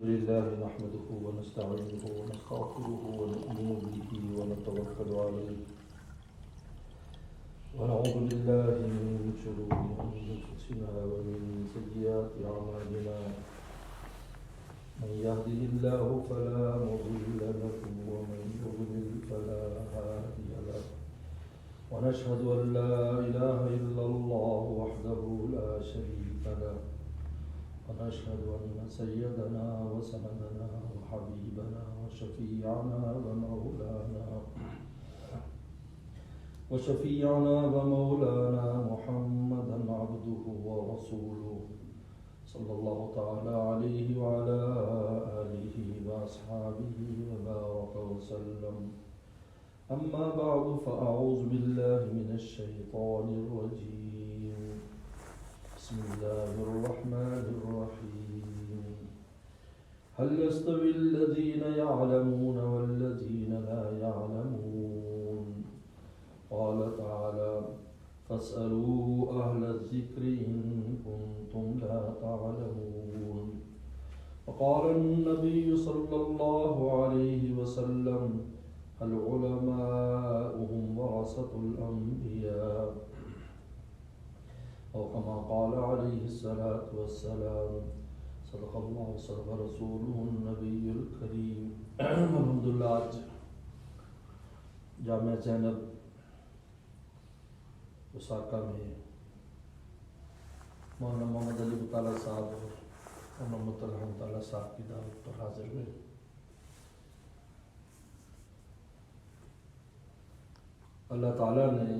لله نحمده ونستعينه ونستغفره ونؤمن به ونتوكل عليه ونعوذ بالله من شرور أنفسنا ومن سيئات أعمالنا من يهده الله فلا مضل له ومن يضلل فلا هادي له ونشهد أن لا إله إلا الله وحده لا شريك له ونشهد أن سيدنا وسندنا وحبيبنا وشفيعنا ومولانا محمدا عبده ورسوله صلى الله تعالى عليه وعلى آله وأصحابه وبارك وسلم. أما بعد فأعوذ بالله من الشيطان الرجيم. بسم الله الرحمن الرحيم. هل يستوي الذين يعلمون والذين لا يعلمون؟ قال تعالى: فاسألوا أهل الذكر إن كنتم لا تعلمون. وقال النبي صلى الله عليه وسلم: العلماء هم ورثة الأنبياء، أو كما قال عليه الصلاة والسلام. صدق الله صدق رسوله النبي الكريم. الحمدللہ آج جامعہ زینب وساکا میں مولانا محمد علی مطالعہ صاحب اور مولانا مطلع مطالعہ صاحب کی دعوت پر حاضر ہوئے. اللہ تعالیٰ نے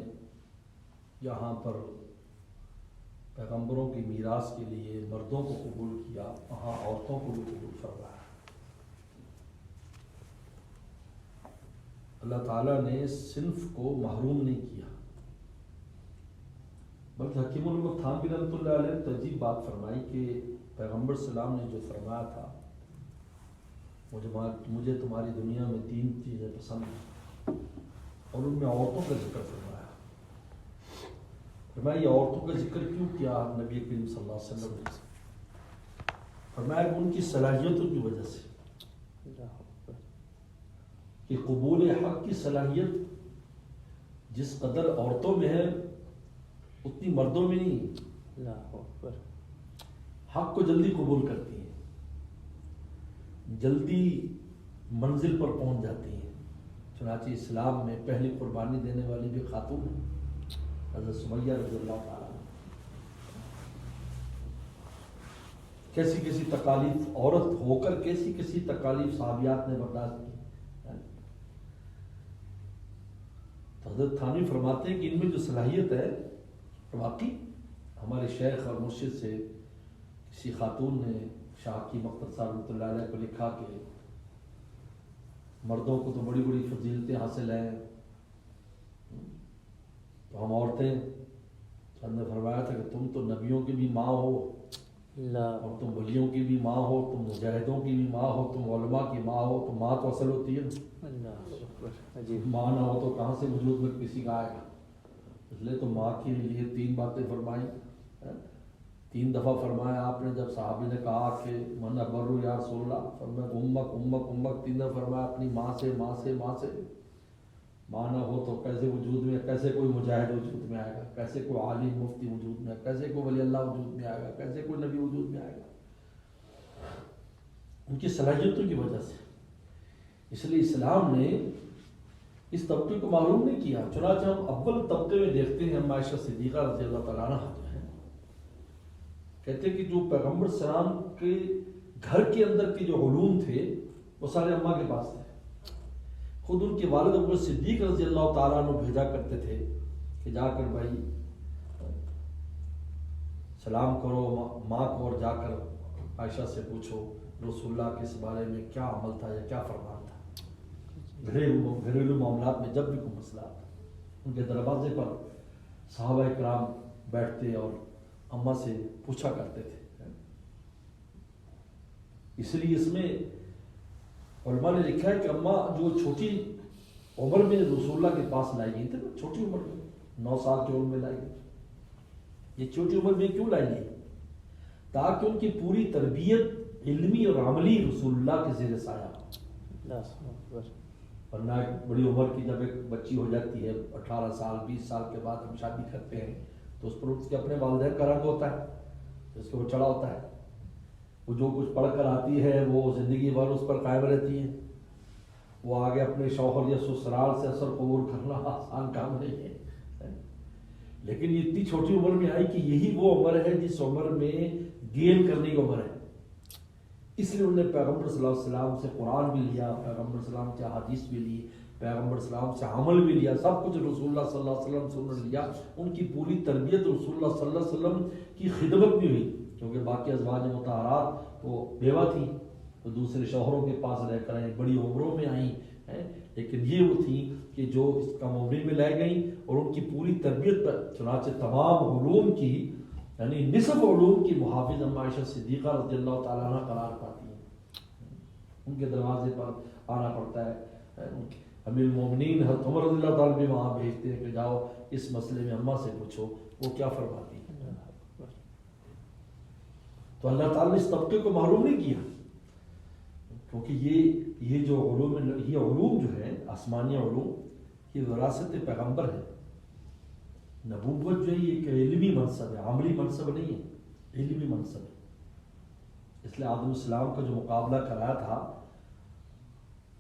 یہاں پر پیغمبروں کی میراث کے لیے مردوں کو قبول کیا، وہاں عورتوں کو بھی قبول فرمایا. اللہ تعالیٰ نے صنف کو محروم نہیں کیا، بلکہ حکیم الامت تھانوی رحمۃ اللہ علیہ نے عجیب بات فرمائی کہ پیغمبر السلام نے جو فرمایا تھا، مجھے تمہاری دنیا میں 3 چیزیں پسند ہیں، اور ان میں عورتوں کا ذکر فرمایا. فرمایا یہ عورتوں کا ذکر کیوں کیا نبی کریم صلی اللہ علیہ وسلم نے؟ فرمایا کہ ان کی صلاحیتوں کی وجہ سے، کہ قبول حق کی صلاحیت جس قدر عورتوں میں ہے اتنی مردوں میں نہیں. حق کو جلدی قبول کرتی ہیں، جلدی منزل پر پہنچ جاتی ہیں. چنانچہ اسلام میں پہلی قربانی دینے والی بھی خاتون ہیں، حضرت سمیہ رضی اللہ تعالیٰ. کیسی تکالیف عورت ہو کر کیسی تکالیف صحابیات نے برداشت کی. حضرت تھانوی فرماتے ہیں کہ ان میں جو صلاحیت ہے، واقعی ہمارے شیخ اور مرشد سے کسی خاتون نے شاہ کی مختر صاحب رحمۃ اللہ علیہ کو لکھا کہ مردوں کو تو بڑی بڑی فضیلتیں حاصل ہیں، تو ہم عورتیں، ہم نے فرمایا تھا کہ تم تو نبیوں کی بھی ماں ہو، اور تم ولیوں کی بھی ماں ہو، تم مجاہدوں کی بھی ماں ہو، تم علماء کی ماں ہو. تو ماں تو اصل ہوتی ہے، ماں نہ ہو تو کہاں سے وجود میں کسی کا آئے گا. اس لیے تو ماں کے لیے 3 باتیں فرمائی، 3 دفعہ فرمایا آپ نے. جب صحابی نے کہا کہ من ابر یا رسول اللہ، فرمایا امک امک امک. 3 دفعہ فرمایا اپنی ماں سے ماں سے ماں سے. ماں نہ ہو تو کیسے وجود میں، کیسے کوئی مجاہد وجود میں آئے گا، کیسے کوئی عالم مفتی وجود میں، کیسے کوئی ولی اللہ وجود میں آئے گا، کیسے کوئی نبی وجود میں آئے گا. ان کی صلاحیتوں کی وجہ سے. اس لیے اسلام نے اس طبقے کو معلوم نہیں کیا. چنانچہ ہم اول طبقے میں دیکھتے ہیں، ہم عائشہ صدیقہ رضی اللہ تعالیٰ عنہ جو ہے، کہتے ہیں کہ جو پیغمبر السلام کے گھر کے اندر کے جو علوم تھے وہ سارے اماں کے پاس تھے. خود ان کے والد ابو صدیق رضی اللہ تعالیٰ عنہ بھیجا کرتے تھے کہ جا کر بھائی سلام کرو ماں کو، اور جا کر عائشہ سے پوچھو رسول اللہ کے اس بارے میں کیا عمل تھا یا کیا فرمان تھا. گھریلو معاملات میں جب بھی کوئی مسئلہ آتا ان کے دروازے پر صحابہ کرام بیٹھتے اور اماں سے پوچھا کرتے تھے. اس لیے اس میں علماء نے لکھا ہے کہ اماں جو چھوٹی عمر میں رسول اللہ کے پاس لائی گئی تھی، چھوٹی عمر میں 9 سال کی عمر میں لائی گئی. یہ چھوٹی عمر میں کیوں لائی گئی؟ تاکہ ان کی پوری تربیت علمی اور عملی رسول اللہ کے زیر سایہ. ورنہ ایک بڑی عمر کی جب ایک بچی ہو جاتی ہے 18 سال 20 سال کے بعد ہم شادی کرتے ہیں تو اس پر اس کے اپنے والدین کا رنگ ہوتا ہے، اس کے وہ چڑھا ہوتا ہے، وہ جو کچھ پڑھ کر آتی ہے وہ زندگی بھر اس پر قائم رہتی ہے. وہ آگے اپنے شوہر یا سسرال سے اثر قبول کرنا آسان کام نہیں ہے. لیکن یہ اتنی چھوٹی عمر میں آئی کہ یہی وہ عمر ہے جس عمر میں گین کرنے کی عمر ہے. اس لیے انہوں نے پیغمبر صلی اللہ علیہ وسلم سے قرآن بھی لیا، پیغمبر صلی اللہ علیہ وسلم سے حدیث بھی لی، پیغمبر صلی اللہ علیہ وسلم سے عمل بھی لیا، سب کچھ رسول اللہ صلی اللہ علیہ وسلم سے انہوں نے لیا. ان کی پوری تربیت رسول اللہ صلی اللہ علیہ وسلم کی خدمت بھی ہوئی، کیونکہ باقی ازواج مطہرات تو بیوہ تھیں تو دوسرے شوہروں کے پاس رہ کر آئیں، بڑی عمروں میں آئیں، لیکن یہ وہ تھیں کہ جو اس کم عمری میں لے گئیں اور ان کی پوری تربیت پر چنانچہ تمام علوم کی یعنی نصف علوم کی محافظ اما عائشہ صدیقہ رضی اللہ تعالیٰ عنہ قرار پاتی ہیں. ان کے دروازے پر آنا پڑتا ہے. امیر المومنین حضرت عمر رضی اللہ تعالیٰ بھی وہاں بھیجتے ہیں کہ جاؤ اس مسئلے میں اماں سے پوچھو وہ کیا فرماتی ہیں. تو اللہ تعالیٰ نے اس طبقے کو محروم نہیں کیا، کیونکہ یہ جو علوم جو ہے آسمانی علوم یہ وراثت پیغمبر ہے. نبوت جو ہے یہ ایک علمی منصب ہے، عملی منصب نہیں ہے، علمی منصب ہے. اس لیے آدم السلام کا جو مقابلہ کرایا تھا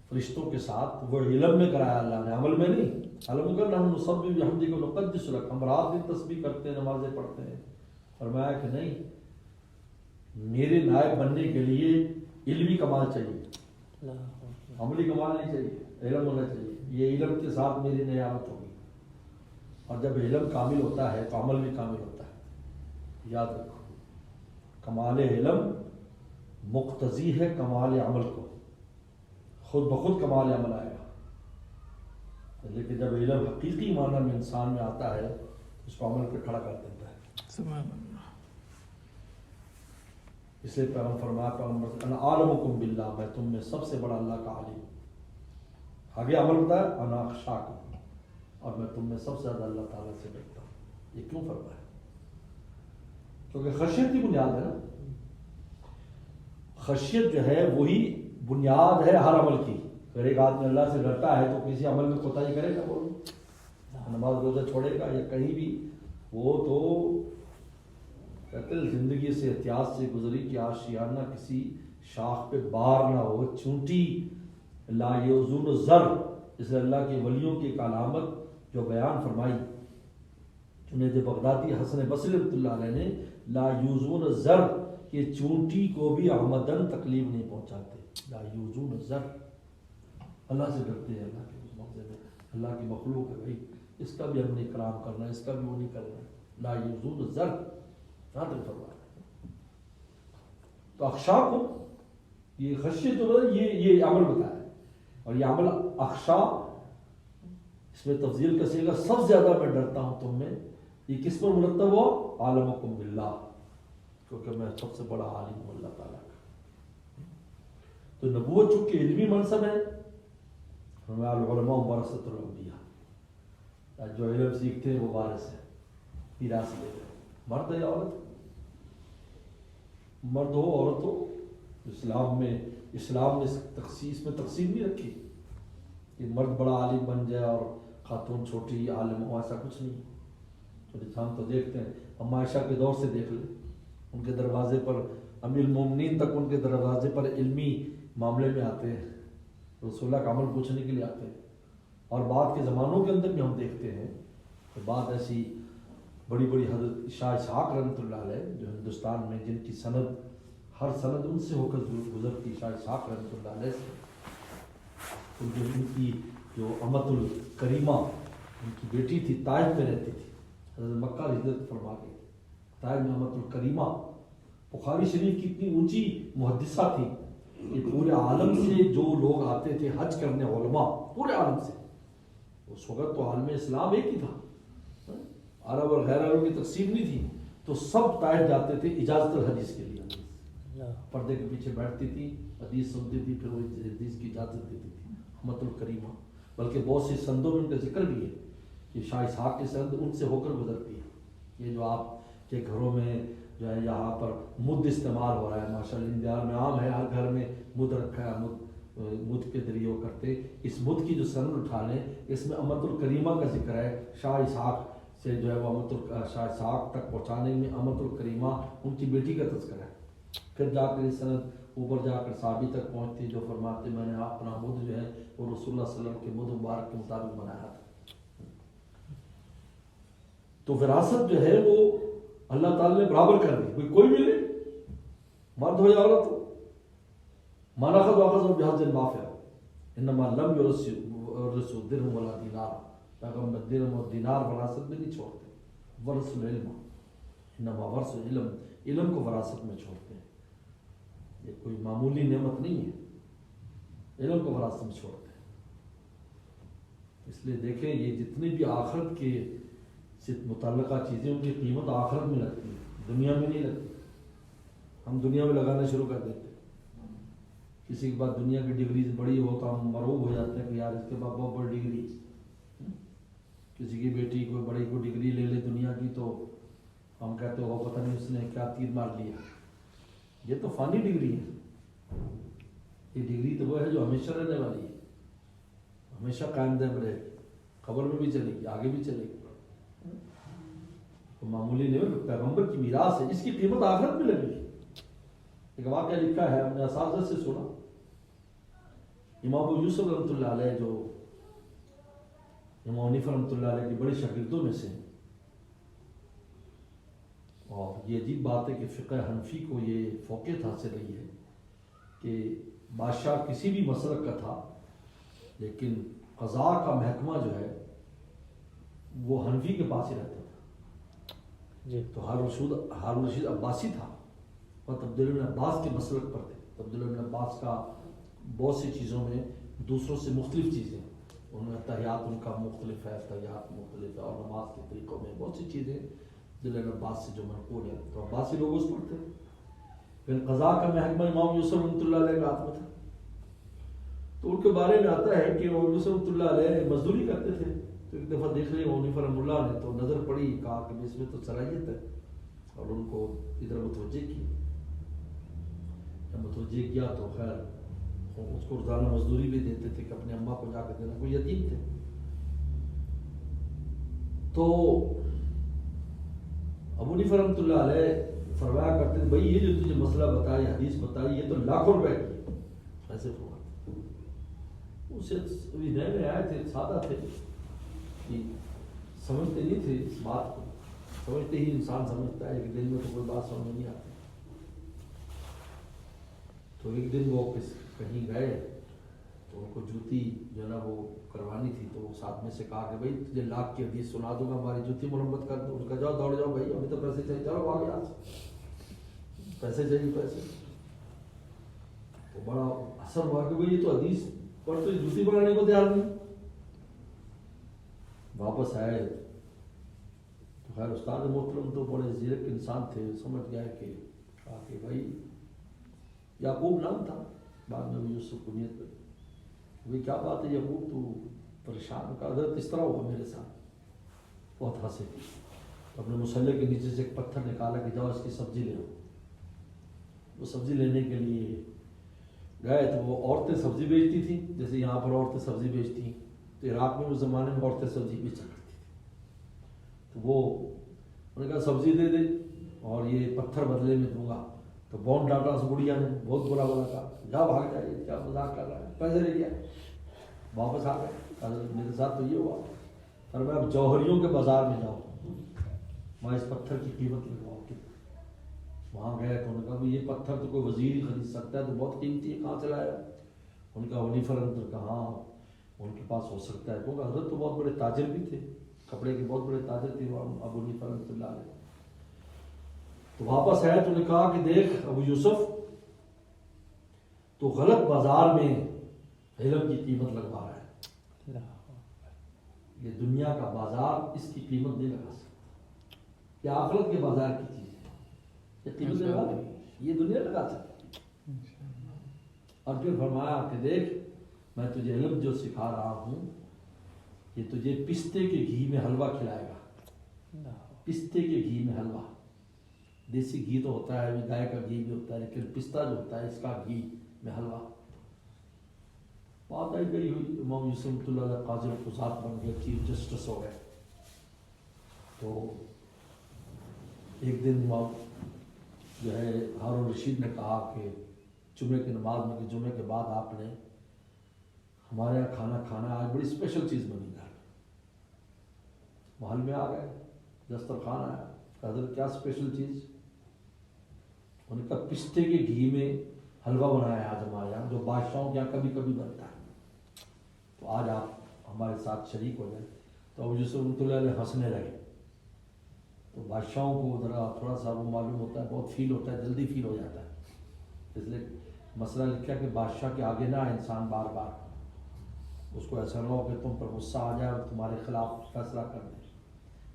فرشتوں کے ساتھ وہ علم میں کرایا اللہ نے، عمل میں نہیں. علم کرنا ہم نسبح بحمدک ونقدس لک، ہم رات دن تسبیح کرتے ہیں نمازیں پڑھتے ہیں. فرمایا کہ نہیں، میرے نائب بننے کے لیے علمی کمال چاہیے، عملی کمال نہیں چاہیے، علم ہونا چاہیے. یہ علم کے ساتھ میری نیابت ہوگی، اور جب علم کامل ہوتا ہے تو عمل بھی کامل ہوتا ہے. یاد رکھو کمال علم مقتضی ہے کمال عمل کو، خود بخود کمال عمل آئے گا. لیکن جب علم حقیقی معنی میں انسان میں آتا ہے اس کو عمل پہ کھڑا کر دیتا ہے. سبحان اللہ. اس لیے پیغمبر فرمایا انا عالمکم باللہ، میں تم میں سب سے بڑا اللہ کا عالم. آگے عمل بتایا انا اخشاکم، اور میں تم میں سب سے زیادہ اللہ تعالیٰ سے ڈرتا ہوں. یہ کیوں فرمایا؟ کیونکہ خشیت کی بنیاد ہے نا. خشیت جو ہے وہی بنیاد ہے ہر عمل کی. اگر ایک آدمی اللہ سے ڈرتا ہے تو کسی عمل میں کوتاہی کرے گا، وہ نماز روزہ چھوڑے گا یا کہیں بھی، وہ تو کہتے ہیں زندگی سے احتیاط سے گزری کہ آشیانہ کسی شاخ پہ بار نہ ہو، چونٹی لا یوزون الزر. اس لیے اللہ کے ولیوں کی ایک علامت جو بیان فرمائی جنید بغدادی حسن بصری رحمۃ اللہ علیہ نے، لا یوزون الزر، کہ چونٹی کو بھی آمدن تکلیف نہیں پہنچاتے. لا یوزون الزر، اللہ سے ڈرتے ہیں، اللہ کے اس موقع میں اللہ کی مخلوق ہے بھائی، اس کا بھی ہم نے اکرام کرنا ہے، اس کا بھی وہ نہیں کرنا. لا یوزون الزر یاد فرمایا. تو اخشا کو یہ خشیت جو ہے یہ عمل بتایا ہے، اور یہ عمل اخشا اس میں تفضیل کا صیغہ سب سے زیادہ میں ڈرتا ہوں تم میں. یہ کس پر مرتب ہو؟ عالمکم باللہ، کیونکہ میں سب سے بڑا عالم ہوں اللہ تعالیٰ کا. تو نبوت چونکہ علمی منصب ہے، العلماء ورثۃ الانبیاء، جو علم سیکھتے ہیں وہ وارث ہے، میراث لے گئے. مرد ہے یا عورت، مرد ہو عورت ہو، اسلام نے اس میں تقسیم نہیں رکھی کہ مرد بڑا عالم بن جائے اور خاتون چھوٹی عالم ہو، ایسا کچھ نہیں. تو انسان تو دیکھتے ہیں، اما عائشہ کے دور سے دیکھ لیں، ان کے دروازے پر امیر المومنین تک ان کے دروازے پر علمی معاملے میں آتے ہیں، رسول اللہ کا عمل پوچھنے کے لیے آتے ہیں. اور بعد کے زمانوں کے اندر بھی ہم دیکھتے ہیں کہ بعد ایسی بڑی بڑی حضرت شاہ اسحاق رحمۃ اللہ علیہ جو ہندوستان میں جن کی سند ہر سند ان سے ہو کر گزرتی، شاہ اسحاق رحمۃ اللہ علیہ سے، ان کی جو امت الکریمہ ان کی بیٹی تھی، طائف میں رہتی تھی، حضرت مکہ ہجرت فرما گئی، طائف میں امت الکریمہ. بخاری شریف کی اتنی اونچی محدثہ تھی کہ پورے عالم سے جو لوگ آتے تھے حج کرنے، علماء پورے عالم سے، اس وقت تو عالم اسلام ایک ہی تھا، عرب اور غیر عرب کی تقسیم نہیں تھی، تو سب طائف جاتے تھے اجازت الحدیث کے لیے. پردے کے پیچھے بیٹھتی تھی، حدیث سنتی تھی، پھر وہ حدیث کی اجازت دیتی تھی. احمد الکریمہ، بلکہ بہت سی سندوں میں ان کا ذکر بھی ہے کہ شاہ اسحاق کی سند ان سے ہو کر گزرتی ہے. یہ جو آپ کے گھروں میں جو ہے یہاں پر مد استعمال ہو رہا ہے ماشاءاللہ، اندیار میں عام ہے، ہر گھر میں مد رکھا ہے، مد کے ذریعے وہ کرتے، اس مد کی جو سند اٹھا لیں، اس میں امت الکریمہ کا ذکر ہے، شاہ اسحاق سے جو ہے وہ شاہ اسحاق تک پہنچانے میں امت الکریمہ ان کی بیٹی کا تذکرہ ہے، پھر جا کر یہ سند اوپر جا کر صحابی تک پہنچتی جو فرماتے میں نے اپنا مد جو ہے وہ رسول اللہ صلی اللہ علیہ وسلم کے مد مبارک کے مطابق بنایا تھا۔ تو وراثت جو ہے وہ اللہ تعالیٰ نے برابر کر دی، کوئی بھی لے، مرد ہو یا عورت ہو، مانا خد واقع اور بحث بافر انما لم یورثوا درہم ولا دینار، پیغمبر درہم اور دینار وراثت میں نہیں چھوڑتے، ورث العلم، انما ورث العلم، علم کو وراثت میں چھوڑتے ہیں، یہ کوئی معمولی نعمت نہیں ہے، علم کو وراثت میں چھوڑتے ہیں۔ اس لیے دیکھیں یہ جتنی بھی آخرت کے سے متعلقہ چیزیں ان کی قیمت آخرت میں لگتی ہے، دنیا میں نہیں لگتی، ہم دنیا میں لگانا شروع کر دیتے ہیں، کسی کے بعد دنیا کی ڈگری بڑی ہو تو ہم مرعوب ہو جاتے ہیں کہ یار اس کے بعد بہت بڑی ڈگری، کسی کی بیٹی کوئی بڑی کوئی ڈگری لے لے دنیا کی تو ہم کہتے ہو پتہ نہیں اس نے کیا تیر مار لیا، یہ تو فانی ڈگری ہے، یہ ڈگری تو وہ ہے جو ہمیشہ رہنے والی ہے، ہمیشہ قائم دائم رہے گی، قبر میں بھی چلے گی، آگے بھی چلے گی، تو معمولی نہیں، پیغمبر کی میراث ہے، اس کی قیمت آخرت میں لگی۔ ایک واقعہ لکھا ہے ہم نے اساتذہ سے سنا، امام ابو یوسف رحمۃ اللہ علیہ جو امام حنیفہ رحمۃ اللہ علیہ کی بڑے شاگردوں میں سے، اور یہ عجیب بات ہے کہ فقہ حنفی کو یہ فوقیت حاصل رہی ہے کہ بادشاہ کسی بھی مسلک کا تھا لیکن قضاء کا محکمہ جو ہے وہ حنفی کے پاس ہی رہتا تھا جی۔ تو ہارون رشید عباسی تھا اور عبداللہ بن عباس کے مسلک پر تھے، عبداللہ بن عباس کا بہت سی چیزوں میں دوسروں سے مختلف چیزیں، ان میں تحیات ان کا مختلف ہے، تحیات مختلف ہے، اور نماز کے طریقوں میں بہت سی چیزیں عبداللہ بن عباس سے جو منقول ہے، تو عباسی لوگ اس پر تھے۔ پھر قضاء کا محکمہ امام یوسف رحمۃ اللہ علیہ کا ہاتھ میں تھا، تو ان کے بارے میں آتا ہے کہ امام یوسف رحمۃ اللہ علیہ مزدوری کرتے تھے، تو ایک دفعہ دیکھ لیں امام حنیفہ رحمۃ اللہ نے تو نظر پڑی، کہا کہ اس میں تو صلاحیت ہے، اور ان کو ادھر متوجہ کیا، جب متوجہ کیا تو خیر اس کو روزانہ مزدوری بھی دیتے تھے کہ اپنے اماں کو جا کے دینا، کوئی یتیم تھے۔ تو ابو حنیفہ رحمۃ اللہ علیہ فرمایا کرتے تھے بھائی یہ جو تجھے مسئلہ بتائی، حدیث بتائی، یہ تو لاکھوں روپے کی، ایسے فرماتے اسے ابھی نئے نئے آئے تھے، سادہ تھے، کہ سمجھتے نہیں تھے اس بات کو، سمجھتے ہی انسان سمجھتا ہے، ایک دن میں تو کوئی بات سمجھ نہیں آتی۔ تو ایک دن وہ کہیں گئے تو ان کو جوتی جو ہے نا وہ کروانی تھی، تو اس آدمی سے کہا کہ بھائی تجھے لاکھ کی حدیث سنا دوں گا، ہماری جوتی مرمت کر دو۔ اس کا جاؤ دوڑ جاؤ بھائی، ابھی تو پیسے چاہیے، چلو آگے یہاں سے پیسے چاہیے، پیسے۔ تو بڑا اثر ہوا کہ بھائی یہ تو حدیث پر تو جوتی بنانے کو تیار نہیں۔ واپس آئے تو خیر استاد محترم تو بڑے زیرک انسان تھے، سمجھ گئے کہ کہا کہ بھائی یعقوب نام تھا، بعد میں یوسف کنیت پہ، بھائی کیا بات ہے یعقوب تو پریشان کا، حضرت اس طرح ہوا میرے ساتھ، بہت ہنسے، اپنے مسلح کے نیچے سے ایک پتھر نکالا کہ جاؤ اس کی سبزی لے آؤ۔ وہ سبزی لینے کے لیے گئے تو وہ عورتیں سبزی بیچتی تھیں، جیسے یہاں پر عورتیں سبزی بیچتی ہیں، تو عراق میں اس زمانے میں عورتیں سبزی بیچا کرتی تھیں، تو وہ انہوں نے کہا سبزی دے دے اور یہ پتھر بدلے میں دوں گا۔ تو بون ڈاٹا اس بڑھیا نے بہت برا بولا، کہا جا بھاگ جائیے، کیا مذاق کر رہا ہے، پیسے لے گیا، واپس آ گئے۔ حضرت میرے ساتھ تو یہ ہوا، پر میں اب جوہریوں کے بازار میں جاؤں، وہاں اس پتھر کی قیمت لگواؤ۔ وہاں گئے تو انہوں نے کہا یہ پتھر تو کوئی وزیر ہی خرید سکتا ہے، تو بہت قیمتی ہے، کہاں سے لایا؟ ان کا حنیفہ رحمۃ اللہ کہا ہاں ان کے پاس ہو سکتا ہے، کیونکہ حضرت تو بہت بڑے تاجر بھی تھے، کپڑے کے بہت بڑے تاجر تھے ابو حنیفہ رحمۃ اللہ علیہ۔ تو واپس آئے تو نے کہا کہ دیکھ ابو یوسف تو غلط بازار میں علم کی قیمت لگوا رہا ہے، یہ دنیا کا بازار اس کی قیمت نہیں لگا سکتا، یہ آخرت کے بازار کی چیز ہے، یہ قیمت لگا دے، یہ دنیا لگا سکتی۔ اور پھر فرمایا کہ دیکھ میں تجھے علم جو سکھا رہا ہوں یہ تجھے پستے کے گھی میں حلوہ کھلائے گا، پستے کے گھی میں حلوہ، دیسی گھی تو ہوتا ہے, گائے کا گھی بھی ہوتا ہے, لیکن پستہ جو ہوتا ہے اس کا گھی میں حلوہ. بات آئی گئی ہوئی, امام یوسف رحمۃ اللہ علیہ قاضی القضات بن گئے, چیف جسٹس ہو گئے. تو ایک دن امام جو ہے ہارون رشید نے کہا کہ جمعے کی نماز میں, کہ جمعے کے بعد آپ نے ہمارے یہاں کھانا کھانا, آج بڑی اسپیشل چیز بنی گھر. محل میں آ گئے, دسترخوان آیا, حضرت کیا اسپیشل چیز؟ انہوں نے کہا پستے کے گھی میں حلوہ بنایا ہے آج ہمارے یہاں, جو بادشاہوں کے یہاں کبھی کبھی بنتا ہے, تو آج آپ ہمارے ساتھ شریک ہو جائیں. تو ابو یوسف رحمۃ اللہ علیہ ہنسنے لگے. تو بادشاہوں کو ذرا تھوڑا سا وہ معلوم ہوتا ہے, بہت فیل ہوتا ہے, جلدی فیل ہو جاتا ہے. اس لیے مسئلہ لکھا کہ بادشاہ کے آگے نہ آئے انسان بار بار, اس کو ایسا نہ ہو کہ تم پر غصہ آ جائے اور تمہارے خلاف فیصلہ کر دے.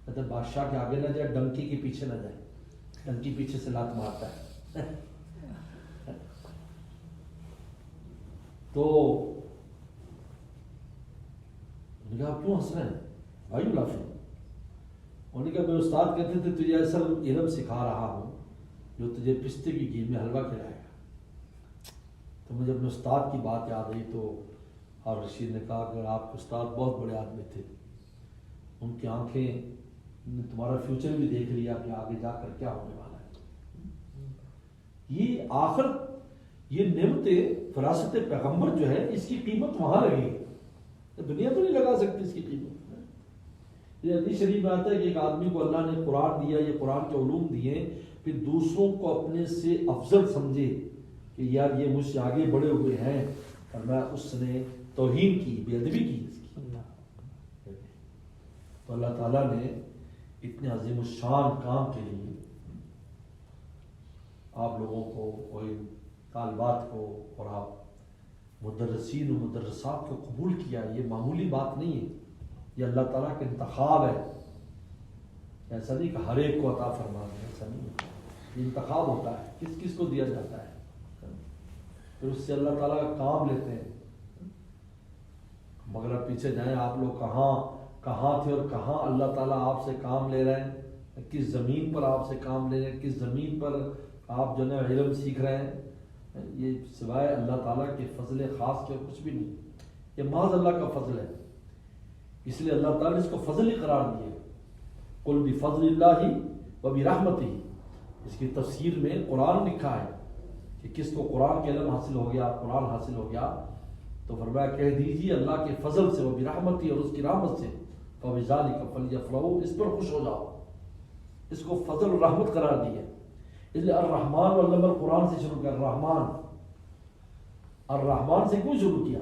کہتے بادشاہ کے آگے نہ جائے, ڈنکی کے پیچھے نہ جائے, ڈنکی پیچھے سے لات مارتا ہے. تو انہوں نے کہا کیوں ہنس رہے ہیں, بھائی لافی. انہوں نے کہا میں استاد کہتے تھے تجھے ایسا علم سکھا رہا ہوں جو تجھے پستے کی گھی میں حلوہ کھلائے گا. تو مجھے اپنے استاد کی بات یاد آئی. تو ہارون رشید نے کہا کہ آپ کے استاد بہت بڑے آدمی تھے, ان کی آنکھیں نے تمہارا فیوچر بھی دیکھ لیا کہ آگے جا کر کیا ہونے والا ہے. یہ آخر یہ نعمت فراست پیغمبر جو ہے اس کی قیمت وہاں لگے گی, دنیا تو نہیں لگا سکتی اس کی قیمت. یہ حدیث شریف میں آتا ہے کہ ایک آدمی کو اللہ نے قرآن دیا, یہ قرآن کے علوم دیے, پھر دوسروں کو اپنے سے افضل سمجھے کہ یار یہ مجھ سے آگے بڑے ہوئے ہیں, اور میں اس نے توہین کی, بے ادبی کی اس کی. تو اللہ تعالیٰ نے اتنے عظیم الشان کام کے لیے آپ لوگوں کو اور طالبات کو اور آپ مدرسین و مدرسات کو قبول کیا. یہ معمولی بات نہیں ہے, یہ اللہ تعالیٰ کا انتخاب ہے. ایسا نہیں کہ ہر ایک کو عطا فرما دے, ایسا نہیں ہے. یہ انتخاب ہوتا ہے, کس کس کو دیا جاتا ہے, پھر اس سے اللہ تعالیٰ کا کام لیتے ہیں. مگر آپ پیچھے جائیں, آپ لوگ کہاں تھے اور کہاں اللہ تعالیٰ آپ سے کام لے رہے ہیں, کس زمین پر آپ سے کام لے رہے ہیں, کس زمین پر آپ جو ہے علم سیکھ رہے ہیں. یہ سوائے اللہ تعالیٰ کے فضل خاص کے کچھ بھی نہیں, یہ محض اللہ کا فضل ہے. اس لیے اللہ تعالیٰ نے اس کو فضل ہی قرار دیے. قل بفضل اللہ وبرحمتہ, اس کی تفسیر میں قرآن لکھا ہے کہ کس کو قرآن کے علم حاصل ہو گیا, قرآن حاصل ہو گیا, تو فرمایا کہہ دیجیے اللہ کے فضل سے, وبرحمتہ, اور اس کی رحمت سے, فبذلک فلیفرحوا, اس پر خوش ہو جاؤ. اس کو فضل و رحمت قرار دی ہے. اس لیے الرحمن علم القرآن سے شروع کیا. الرحمن سے کیوں شروع کیا؟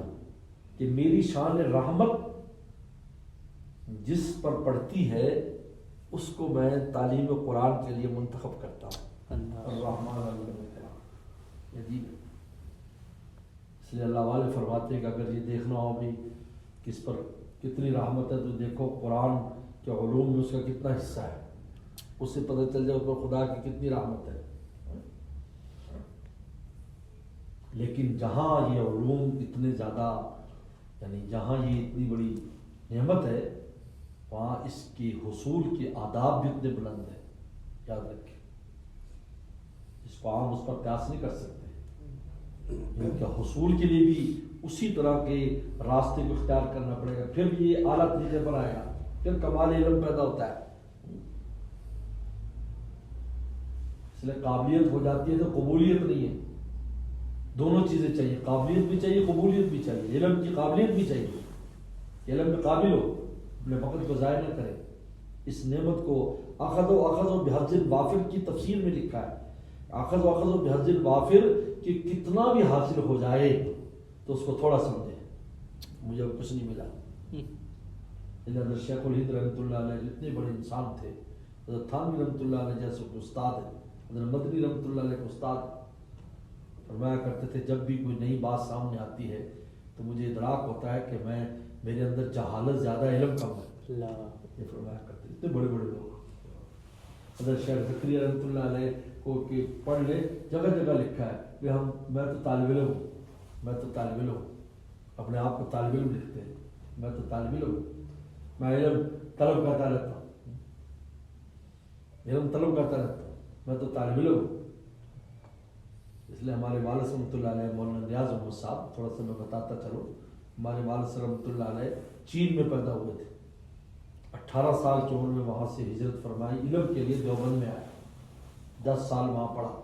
کہ میری شان رحمت جس پر پڑتی ہے اس کو میں تعلیم قرآن کے لیے منتخب کرتا ہوں. الرحمن علم القرآن, عجیب. اس لیے اللہ والے فرماتے ہیں کہ اگر یہ دیکھنا ہو بھی کس پر کتنی رحمت ہے, تو دیکھو قرآن کے علوم میں اس کا کتنا حصہ ہے, اس سے پتہ چل جائے اس پر خدا کی کتنی رحمت ہے. لیکن جہاں یہ علوم اتنے زیادہ, یعنی جہاں یہ اتنی بڑی نعمت ہے, وہاں اس کی حصول کے آداب بھی اتنے بلند ہیں. یاد رکھیں, اس کو عام اس پر قیاس نہیں کر سکتے. ان کے حصول کے لیے بھی اسی طرح کے راستے کو اختیار کرنا پڑے گا, پھر بھی یہ اعلیٰ طریقے پر آئے گا, پھر کمال علم پیدا ہوتا ہے. اس لیے قابلیت ہو جاتی ہے تو قبولیت نہیں ہے. دونوں چیزیں چاہیے, قابلیت بھی چاہیے, قبولیت بھی چاہیے. علم کی قابلیت بھی چاہیے, علم میں قابل ہو, اپنے وقت کو ضائع نہ کرے. اس نعمت کو اخذ و بحظ وافر کی تفسیر میں لکھا ہے. اخذ و بحظ وافر کہ کتنا بھی حاصل ہو جائے تو اس کو تھوڑا سمجھے, مجھے کچھ نہیں ملا. حضرت شیخ الہند رحمۃ اللہ علیہ جتنے بڑے انسان تھے, حضرت تھانوی رحمۃ اللہ علیہ جیسے کوئی استاد ہے, حضرت مدنی رحمۃ اللہ علیہ کو استاد فرمایا کرتے تھے جب بھی کوئی نئی بات سامنے آتی ہے تو مجھے ادراک ہوتا ہے کہ میرے اندر جہالت زیادہ, علم کم ہے. یہ فرمایا کرتے اتنے بڑے بڑے لوگ. حضرت شیخ زکریا رحمۃ اللہ علیہ کو کہ پڑھ لے, جگہ جگہ لکھا ہے کہ میں تو طالب علم ہوں, میں تو طالب علم ہوں, اپنے آپ کو طالب علم لکھتے ہیں, میں تو طالب علم ہوں, میں علم طلب کرتا رہتا ہوں, علم طلب کرتا رہتا ہوں. میں تو طالب علم ہوں. اس لیے ہمارے والد رحمۃ اللہ علیہ مولانا نیاز احمد صاحب، تھوڑا سا میں بتاتا چلوں، ہمارے والد رحمۃ اللہ علیہ چین میں پیدا ہوئے تھے. 18 سال کی عمر میں وہاں سے ہجرت فرمائی، علم کے لیے دیوبند میں آئے. 10 سال وہاں پڑھا.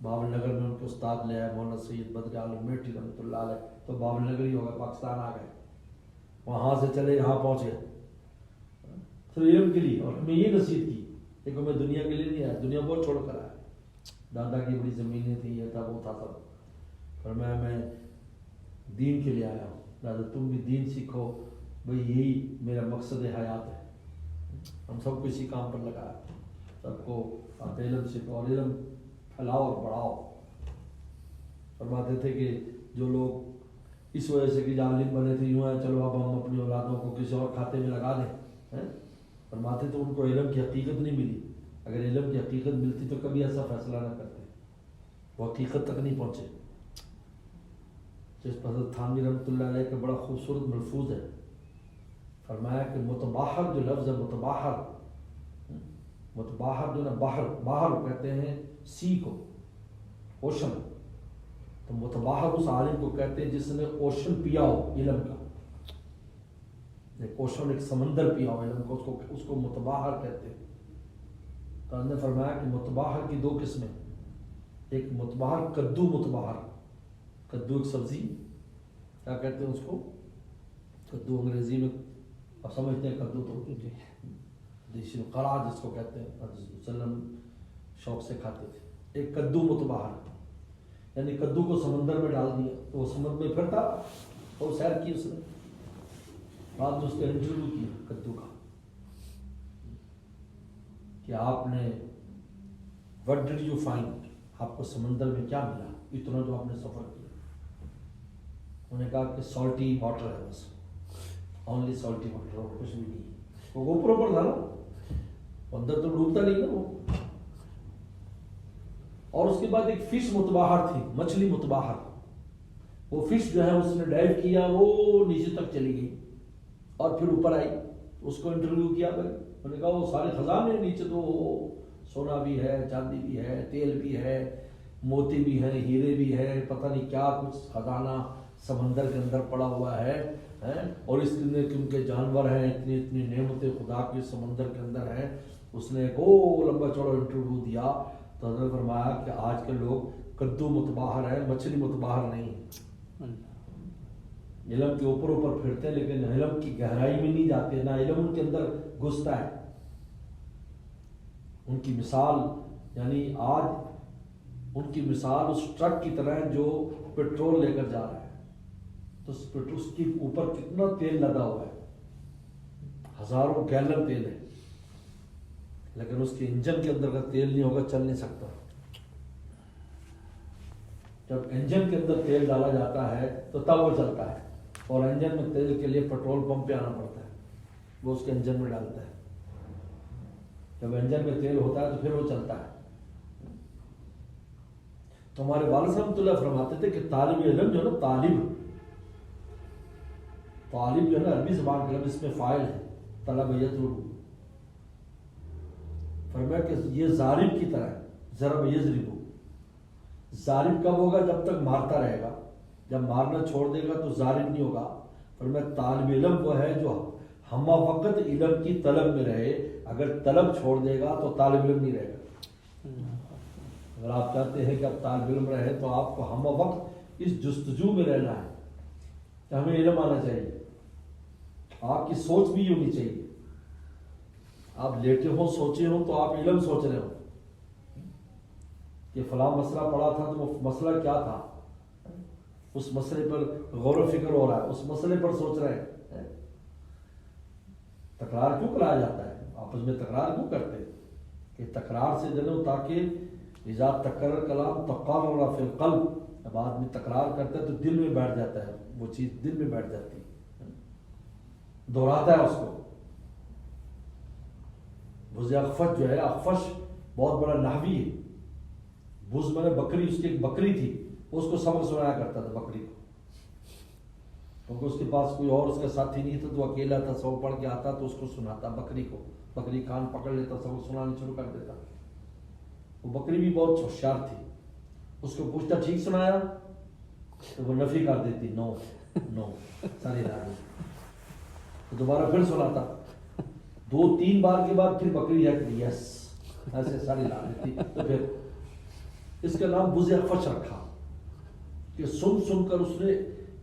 باول نگر میں ان کے استاد لے آئے مولانا سید بدر عالم میٹھی رحمۃ اللہ علیہ. تو باول نگر ہی ہو گئے، پاکستان آ گئے. وہاں سے چلے یہاں پہنچ گئے صرف علم کے لیے. اور ہمیں یہ نصیحت کی، دیکھو میں دنیا کے لیے نہیں آیا، دنیا بہت چھوڑ کر آیا. دادا کی بڑی زمینیں تھیں، یہ تھا وہ تھا سب. پر میں دین کے لیے آیا ہوں. دادا تم بھی دین سیکھو، بھئی یہی میرا مقصد حیات ہے. ہم سب کو اسی کام پر لگایا، سب کو آپ علم سیکھو اور علم پھیلاؤ اور بڑھاؤ. فرماتے تھے کہ جو لوگ اس وجہ سے کہ عالم بنے تھے یوں ہے چلو اب ہم اپنی اولادوں کو کسی اور کھاتے میں لگا دیں. فرماتے تو ان کو علم کی حقیقت نہیں ملی. اگر علم کی حقیقت ملتی تو کبھی ایسا فیصلہ نہ کرتے، وہ حقیقت تک نہیں پہنچے. جس پر حضرت تھانوی رحمۃ اللہ علیہ کا بڑا خوبصورت ملفوظ ہے. فرمایا کہ متباہر جو لفظ ہے، متباہر جو نا باہر کہتے ہیں سی کو، اوشن. تو متباہر اس عالم کو کہتے ہیں جس نے اوشن پیا ہو علم کا. ایک اوشن، ایک سمندر پیا ہو علم کو، اس کو متباہر کہتے ہیں. تو ہم نے فرمایا کہ متباہر کی 2 قسمیں. ایک متباہر کدو متباہر، کدو ایک سبزی، کیا کہتے ہیں اس کو؟ کدو انگریزی میں آپ سمجھتے ہیں کدو تو دیسی قرا جس کو کہتے ہیں، حضرت وسلم شوق سے کھاتے تھے. ایک کدو متباہر، یعنی کدو کو سمندر میں ڈال دیا تو وہ سمندر میں پھرتا اور سیر کی اس نے. بعد میں اس کا انٹرویو کیا کدو کا کہ آپ نے what did you find، آپ کو سمندر میں کیا ملا اتنا جو آپ نے سفر کیا؟ انہوں نے کہا کہ سالٹی واٹر ہے، بس اونلی سالٹی واٹر، اور کچھ بھی نہیں. وہ اوپر تھا نا، اندر تو ڈوبتا نہیں نا وہ. اور اس کے بعد ایک فش متباہر تھی، مچھلی متباہر. وہ فش جو ہے اس نے ڈائیو کیا، وہ نیچے تک چلی گئی اور پھر اوپر آئی. اس کو انٹرویو کیا بھائی، انہوں نے کہا وہ سارے خزانے نیچے تو سونا بھی ہے، چاندی بھی ہے، تیل بھی ہے، موتی بھی ہے، ہیرے بھی ہے، پتہ نہیں کیا کچھ خزانہ سمندر کے اندر پڑا ہوا ہے. اور اس لیے کیونکہ جانور ہیں، اتنی اتنی نعمتیں خدا کے سمندر کے اندر ہیں. اس نے ایک لمبا چوڑا انٹرویو دیا. تو حضرت فرمایا کہ آج کے لوگ کدو متباہر ہے، مچھلی متباہر نہیں. علم کے اوپر پھرتے ہیں لیکن علم کی گہرائی میں نہیں جاتے، نہ علم ان کے اندر گھستا ہے. ان کی مثال، یعنی آج ان کی مثال اس ٹرک کی طرح ہے جو پیٹرول لے کر جا رہا ہے. تو اس کے اوپر کتنا تیل لدا ہوا ہے، ہزاروں گیلن تیل ہے، لیکن اس کے انجن کے اندر کا تیل نہیں ہوگا چل نہیں سکتا. جب انجن کے اندر تیل ڈالا جاتا ہے تو تب وہ چلتا ہے. اور انجن میں تیل کے لیے پیٹرول پمپ پہ آنا پڑتا ہے، وہ اس کے انجن میں ڈالتا ہے. جب انجن میں تیل ہوتا ہے تو پھر وہ چلتا ہے. تو ہمارے والد صاحب اللہ فرماتے تھے کہ طالب علم جو ہے نا، طالب جو ہے نا عربی زبان کا لفظ اس میں فاعل ہے، طلب یطلب. فرمایا کہ یہ ضارب کی طرح ہے، ضرب یضرب. ضارب کب ہوگا؟ جب تک مارتا رہے گا. جب مارنا چھوڑ دے گا تو ضارب نہیں ہوگا. فرمایا طالب علم وہ ہے جو ہم وقت علم کی طلب میں رہے. اگر طلب چھوڑ دے گا تو طالب علم نہیں رہے گا. اگر آپ چاہتے ہیں کہ آپ طالب علم رہے تو آپ کو ہم وقت اس جستجو میں رہنا ہے کہ ہمیں علم آنا چاہیے. آپ کی سوچ بھی ہونی چاہیے. آپ لیٹے ہوں، سوچے ہوں تو آپ علم سوچ رہے ہو کہ فلاں مسئلہ پڑا تھا تو وہ مسئلہ کیا تھا، اس مسئلے پر غور و فکر ہو رہا ہے، اس مسئلے پر سوچ رہے ہیں. تکرار کیوں کرایا جاتا ہے؟ آپس میں تکرار کیوں کرتے ہیں؟ کہ تکرار سے جنو تاکہ اذا تکرر کلام تقرر فی القلب. جب آدمی تکرار کرتا ہے تو دل میں بیٹھ جاتا ہے، وہ چیز دل میں بیٹھ جاتی ہے، دہراتا ہے اس کو. بز اخفش جو ہے، اخفش بہت بڑا نحوی ہے. بز میں نے بکری، اس کی ایک بکری تھی، اس کو سبق سنایا کرتا تھا بکری کو، کیونکہ اس کے پاس کوئی اور اس کا ساتھی نہیں تھا تو اکیلا تھا. سبق پڑھ کے آتا تو اس کو سناتا بکری کو. بکری کان پکڑ لیتا، سبق سنانا شروع کر دیتا. وہ بکری بھی بہت ہوشیار تھی، اس کو پوچھتا ٹھیک سنایا تو وہ نفی کر دیتی، نو نو ساری رات، تو دوبارہ پھر سناتا، 2-3 بار کے بعد پھر بکری کہتی یس، ایسے ساری لا دیتی. تو پھر اس کا نام بز اخفش رکھا کہ سن سن کر اس نے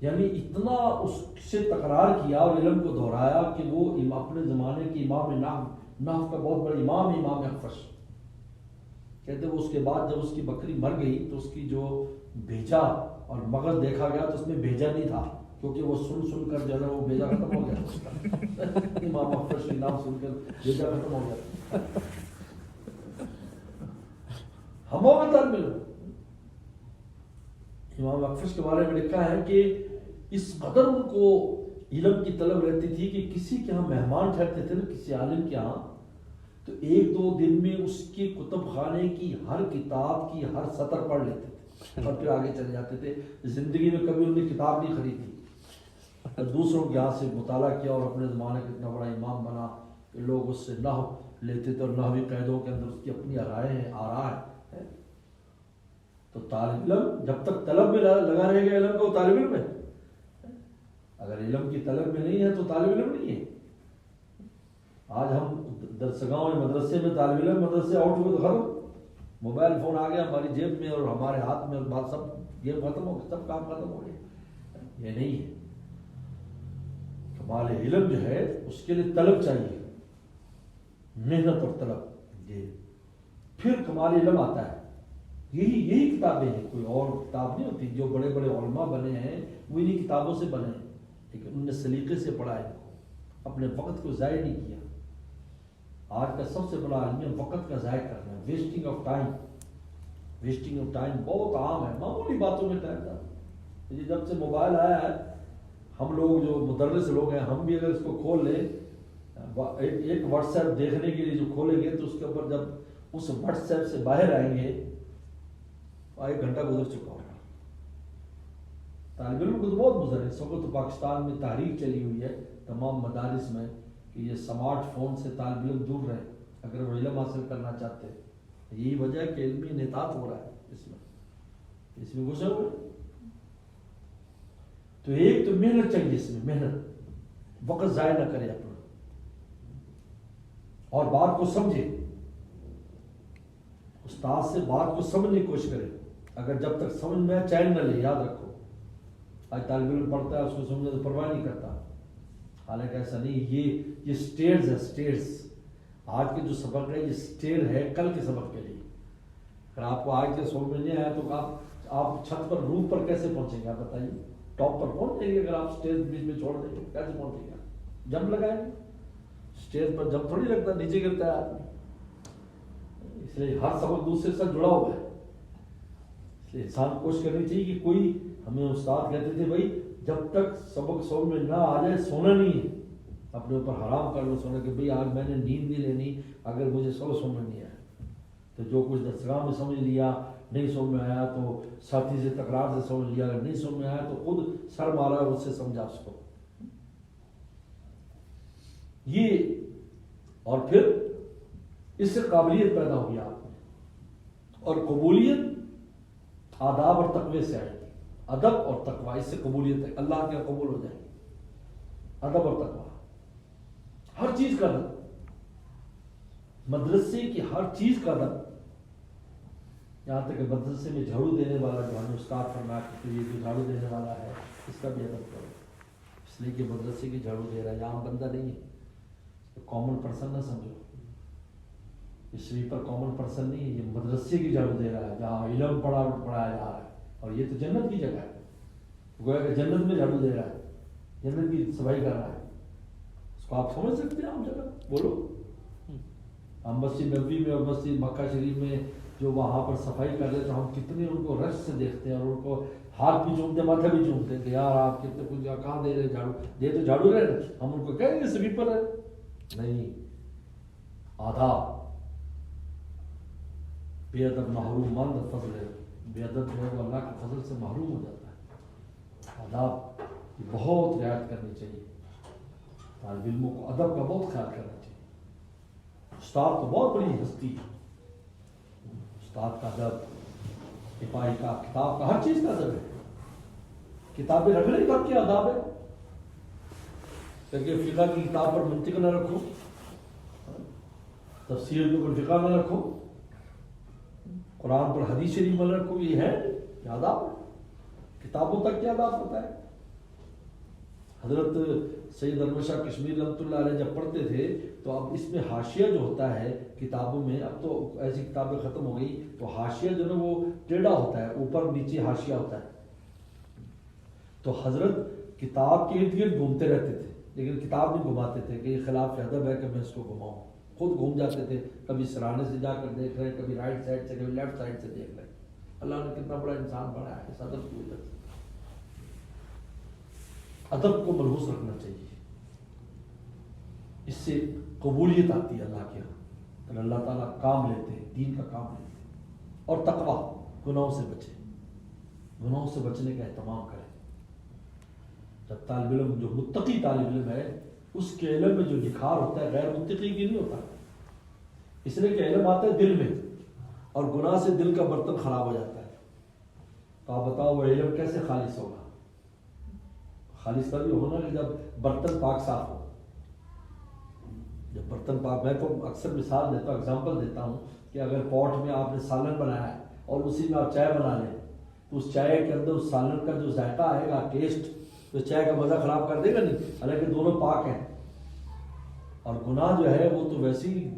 یعنی اتنا اس سے تکرار کیا اور علم کو دہرایا کہ وہ اپنے زمانے کے امام نحو کا بہت بڑا امام اخفش کہتے ہیں. اس کے بعد جب اس کی بکری مر گئی تو اس کی جو بھیجا اور مغز دیکھا گیا تو اس میں بھیجا نہیں تھا، کیونکہ وہ سن سن کر جو ہے وہ بھیجا ختم ہو گیا اس کا. امام اخفش کے نام سن کر بھیجا ختم ہو گیا. ہموں میں طالب علم امام اخفش کے بارے میں لکھا ہے کہ اس قدر ان کو علم کی طلب رہتی تھی کہ کسی کے ہاں مہمان ٹھہرتے تھے نا کسی عالم کے ہاں، تو 1-2 دن میں اس کے کتب خانے کی ہر کتاب کی ہر سطر پڑھ لیتے تھے اور پھر آگے چلے جاتے تھے. زندگی میں کبھی انہوں نے کتاب نہیں خریدی، دوسروں کے یہاں سے مطالعہ کیا اور اپنے زمانے کا اتنا بڑا امام بنا کہ لوگ اس سے نحو لیتے تھے اور نحوی قاعدوں کے اندر اس کی اپنی رائے ہیں، آراء ہے. تو طالب علم جب تک طلب میں لگا رہے گا علم کا وہ طالب علم ہے. اگر علم کی طلب میں نہیں ہے تو طالب علم نہیں ہے. آج ہم درسگاہوں مدرسے میں طالب علم مدرسے آؤٹ ہوئے تو ختم، موبائل فون آ گیا ہماری جیب میں اور ہمارے ہاتھ میں اور بات سب گیم ختم ہو گیا، سب کام ختم ہو گیا. یہ نہیں ہے. کمال علم جو ہے اس کے لیے طلب چاہیے، محنت اور طلب، یہ پھر کمال علم آتا ہے. یہی کتابیں ہیں، کوئی اور کتاب نہیں ہوتی. جو بڑے بڑے علماء بنے ہیں وہ انہی کتابوں سے بنے ہیں، لیکن انہوں نے سلیقے سے پڑھا ہے، اپنے وقت کو ضائع نہیں کیا. آج کا سب سے بڑا عالم ہے وقت کا ضائع کرنا، wasting of time. Wasting of time بہت عام ہے، معمولی باتوں میں ٹائم تھا. جب سے موبائل آیا ہے ہم لوگ جو مدرس لوگ ہیں ہم بھی اگر اس کو کھول لیں، ایک واٹس ایپ دیکھنے کے لیے جو کھولیں گے تو اس کے اوپر جب اس واٹس ایپ سے باہر آئیں گے 1 گھنٹہ گزر چکا ہوگا. طالب علم کو تو بہت گزر ہے. اس وقت تو پاکستان میں تحریک چلی ہوئی ہے تمام مدارس میں کہ یہ سمارٹ فون سے طالب علم دور رہے اگر وہ علم حاصل کرنا چاہتے ہیں. یہی وجہ ہے کہ علمی انحطاط ہو رہا ہے اس میں گھسے ہوئے. تو ایک تو محنت چاہیے، اس میں محنت، وقت ضائع نہ کرے اپنا اور بات کو سمجھے. استاد سے بات کو سمجھنے کی کوشش کرے. اگر جب تک سمجھ میں چین نہ لے، یاد رکھو آج طالب علم پڑھتا ہے اس کو سمجھنے تو پرواہ نہیں کرتا، حالانکہ ایسا نہیں. یہ سٹیئرز ہے، سٹیئرز. آج کے جو سبق ہے یہ سٹیئر ہے کل کے سبق کے لیے. اگر آپ کو آج کے سبق میں نہیں آیا تو آپ چھت پر روف پر کیسے پہنچیں گے؟ آپ بتائیے. ٹاپ پر پہنچ جائیں گے اگر آپ سٹیئر بیچ میں چھوڑ دیں گے کیسے پہنچیں گے؟ جمپ لگائیں گے. سٹیئر پر جمپ تھوڑی لگتا، نیچے گرتا ہے آدمی. اس لیے ہر سبق دوسرے سے جڑا ہوا ہے. اس لیے انسان کو کوشش کرنی چاہیے کہ کوئی، ہمیں استاد کہتے تھے بھائی جب تک سبق سمجھ میں نہ آ جائے سونا نہیں ہے. اپنے اوپر حرام کر لو سونا کہ بھئی آج میں نے نیند نہیں لینی اگر مجھے سبق سمجھ نہیں آیا. تو جو کچھ درسگاہ میں سمجھ لیا نہیں سمجھ میں آیا تو ساتھی سے تکرار سے سمجھ لیا، اگر نہیں سمجھ میں آیا تو خود سر مارا اور اس سے سمجھا اس کو. یہ اور پھر اس سے قابلیت پیدا ہوئی آپ میں، اور قبولیت آداب اور تقوی سے آئے گی. ادب اور تقوی، اس سے قبولیت ہے، اللہ کے قبول ہو جائے گی. ادب اور تقوی، ہر چیز کا ادب، مدرسے کی ہر چیز کا ادب. یہاں تک کہ مدرسے میں جھاڑو دینے والا جو ہمیں استاد فرمایا کہ یہ جو جھاڑو دینے والا ہے اس کا بھی ادب کرو، اس لیے کہ مدرسے کی جھاڑو دے رہا ہے، عام بندہ نہیں ہے. کامن پرسن نہ سمجھو، یہ سلیپر کامن پرسن نہیں ہے، یہ مدرسے کی جھاڑو دے رہا ہے جہاں علم پڑھایا جا رہا ہے. اور یہ تو جنت کی جگہ ہے، گویا کہ جنت میں جھاڑو دے رہا ہے، جنت کی صفائی کر رہا ہے. اس کو آپ سمجھ سکتے ہیں عام جگہ؟ بولو. ہم مسجد نبوی میں اور مسجد مکہ شریف میں جو وہاں پر صفائی کر رہے تو ہم کتنے ان کو رش سے دیکھتے ہیں اور ان کو ہاتھ بھی چومتے ماتھا بھی چومتے ہیں کہ یار آپ کتنے کچھ کہاں دے رہے جھاڑو، دے تو جھاڑو رہے. ہم ان کو کہیں گے سویپر ہے، نہیں. آداب، بے ادب محروم مند فضل ہے. بے ادب جو ہے وہ اللہ کے فضل سے محروم ہو جاتا ہے. آداب کی بہت رعایت کرنی چاہیے. طالب علموں کو ادب کا بہت خیال کرنا چاہیے. استاد تو بہت بڑی ہستی ہے، استاد کا ادب، سپاہی کا، کتاب کا، ہر چیز کا ادب ہے. کتابیں رکھنے کا کیا آداب ہے کہ فقہ کی کتاب پر منطق نہ رکھو، تفسیر کے اوپر فقہ نہ رکھو، قرآن پر حدیث شریف نہ رکھو. یہ ہے کیا آداب ہے؟ کتابوں تک کیا آداب ہوتا ہے؟ حضرت سید احمد شاہ کشمیری رحمۃ اللہ علیہ جب پڑھتے تھے تو اب اس میں حاشیہ جو ہوتا ہے کتابوں میں، اب تو ایسی کتابیں ختم ہو گئی، تو حاشیہ جو نا وہ ٹیڑھا ہوتا ہے، اوپر نیچے حاشیہ ہوتا ہے. تو حضرت کتاب کے ارد گرد گھومتے رہتے تھے، لیکن کتاب نہیں گھماتے تھے کہ یہ خلاف ادب ہے کہ میں اس کو گھماؤں. خود گھوم جاتے تھے، کبھی سرانے سے جا کر دیکھ رہے، کبھی رائٹ سائڈ سے، کبھی لیفٹ سائڈ سے دیکھ رہے. اللہ نے کتنا بڑا انسان بنایا ہے اس ادب کی وجہ سے. ادب کو ملحوظ رکھنا چاہیے، اس سے قبولیت آتی ہے اللہ کے یہاں، پھر اللہ تعالیٰ کام لیتے ہیں، دین کا کام لیتے ہیں. اور تقویٰ، گناہوں سے بچے، گناہوں سے بچنے کا اہتمام کریں. جب طالب علم، جو متقی طالب علم ہے، اس کے علم میں جو نکھار ہوتا ہے غیر متقی کی نہیں ہوتا. اس لیے کہ علم آتا ہے دل میں، اور گناہ سے دل کا برتن خراب ہو جاتا ہے. تو آپ بتاؤ وہ علم کیسے خالص ہوگا؟ خالص تبھی ہونا کہ جب برتن پاک صاف ہو. جب برتن پاک، میں تو اکثر مثال دیتا ہوں، اگزامپل دیتا ہوں کہ اگر پوٹ میں آپ نے سالن بنایا ہے اور اسی میں آپ چائے بنا لیں تو اس چائے کے اندر اس سالن کا جو ذائقہ آئے گا، ٹیسٹ، تو چائے کا مزہ خراب کر دے گا نہیں، حالانکہ دونوں پاک ہیں. اور گناہ جو ہے وہ تو ویسے ہی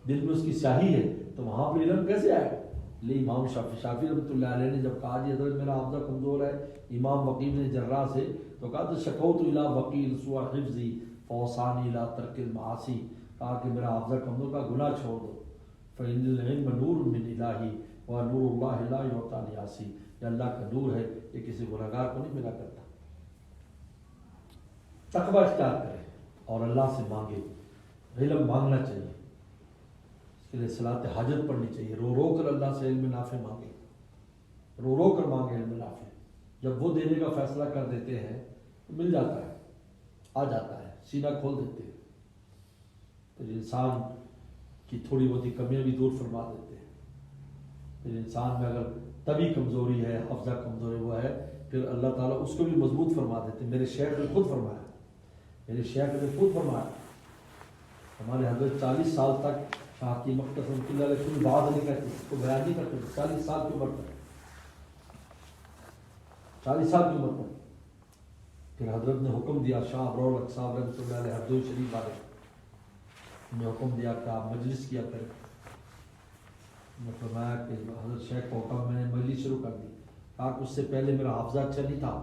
دل میں اس کی سیاہی ہے، تو وہاں پہ علم کیسے آئے؟ لے امام شافعی رحمۃ اللہ علیہ نے جب کہا جی حضرت میرا حافظہ کمزور ہے، امام وکیل نے جراح سے، تو کہا تو شکوت الی وکیل سوء حفظی فوصانی الی ترک المعاصی، کہا کہ میرا حافظہ کمزور، کا گناہ چھوڑ دو. فإن العلم نور من الہی ونور اللہ لا یعطی لعاصی، یہ اللہ کا نور ہے، یہ کسی گنہگار کو نہیں ملا کرتا. تقویٰ اختیار کرے اور اللہ سے مانگے. علم مانگنا چاہیے، اس کے لیے صلاۃ حاجت پڑھنی چاہیے، رو رو کر اللہ سے علم نافع مانگے، رو رو کر مانگے علم نافع. جب وہ دینے کا فیصلہ کر دیتے ہیں تو مل جاتا ہے، آ جاتا ہے، سینہ کھول دیتے ہیں، پھر انسان کی تھوڑی بہت کمیاں بھی دور فرما دیتے ہیں. پھر انسان میں اگر طبی کمزوری ہے، حفظہ کمزوری وہ ہے، پھر اللہ تعالیٰ اس کو بھی مضبوط فرما دیتے ہیں. میرے شیخ نے خود فرمایا، میرے شیخ نے خود فرمایا، ہمارے حضرت 40 سال تک شاہ کی مختصر رحمۃ اللہ علیہ کوئی بات نہیں کرتے، کو بیان نہیں کرتے. 40 سال کی عمر تک، 40 سال کی عمر تک. پھر حضرت نے حکم دیا، شاہ ابرول صاحب رحمۃ اللہ علیہ ہردوئی شریف والے نے حکم دیا کہ آپ مجلس کیا کریں. میں فرمایا کہ حضرت شیخ کو حکم، میں نے مجلس شروع کر دی. کہا کہ اس سے پہلے میرا حافظہ اچھا نہیں تھا،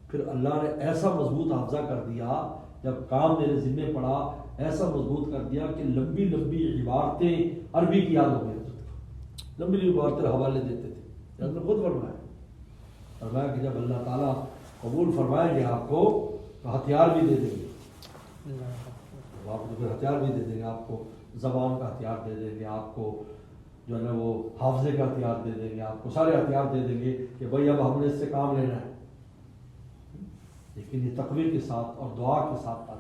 پھر اللہ نے ایسا مضبوط حافظہ کر دیا، جب کام میرے ذمے پڑا ایسا مضبوط کر دیا کہ لمبی لمبی عبارتیں عربی کی یاد ہو گئی. لمبی لمبی عبارتیں حوالے دیتے تھے. حضرت نے خود فرمایا کہ جب اللہ تعالیٰ قبول فرمائیں گے آپ کو تو ہتھیار بھی دے دیں گے، آپ کو پھر ہتھیار بھی دے دیں گے، آپ کو زبان کا ہتھیار دے دیں گے، آپ کو جو ہے نا وہ حافظے کا ہتھیار دے دیں گے، آپ کو سارے ہتھیار دے دیں گے کہ بھائی اب ہم نے اس سے کام لینا ہے. لیکن یہ تقوی کے ساتھ اور دعا کے ساتھ